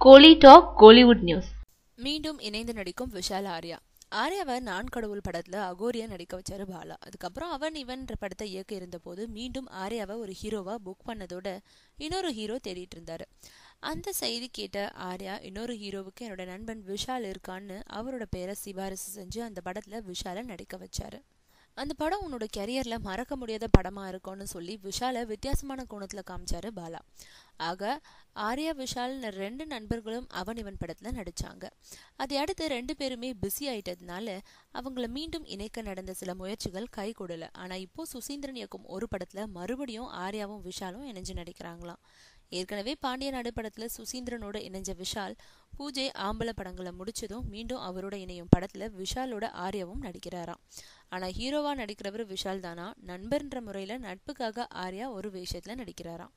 கோலி talk Kollywood news. மீண்டும் இணைந்து நடிக்கும் விஷால் ஆர்யா. ஆர்யாவை நான் கடவுள் படத்துல அகோரியா நடிக்க வச்சாரு பாலா. அதுக்கப்புறம் அவன் இவன்ற படத்தை இயக்க இருந்த போது மீண்டும் ஆர்யாவை ஒரு ஹீரோவா புக் பண்ணதோட இன்னொரு ஹீரோ தேடிட்டு இருந்தாரு. அந்த செய்தி கேட்ட ஆர்யா இன்னொரு ஹீரோவுக்கு என்னோட நண்பன் விஷால் இருக்கான்னு அவரோட பேரை சிபாரிசு செஞ்சு அந்த படத்துல விஷாலை நடிக்க வச்சாரு. அந்த படம் உன்னோட கெரியர்ல மறக்க முடியாத படமா இருக்கும்னு சொல்லி விஷாலை வித்தியாசமான கோணத்துல காமிச்சாரு பாலா. ஆக ஆர்யா விஷால் 2 நண்பர்களும் அவன் இவன் படத்துல நடிச்சாங்க. அதை அடுத்து 2 பேருமே பிஸி ஆயிட்டதுனால அவங்கள மீண்டும் இணைக்க நடந்த சில முயற்சிகள் கை கூடல. ஆனா இப்போ சுசீந்திரன் இயக்கும் ஒரு படத்துல மறுபடியும் ஆர்யாவும் விஷாலும் இணைஞ்சு நடிக்கிறாங்களாம். ஏற்கனவே பாண்டிய நாடு படத்துல சுசீந்திரனோட இணைஞ்ச விஷால் பூஜை ஆம்பள படங்களை முடிச்சதும் மீண்டும் அவரோட இணையும் படத்துல விஷாலோட ஆர்யாவும் நடிக்கிறாராம். ஆனா ஹீரோவா நடிக்கிறவர் விஷால் தானா, நண்பர்ன்ற முறையில நட்புக்காக ஆர்யா ஒரு வேஷத்துல நடிக்கிறாராம்.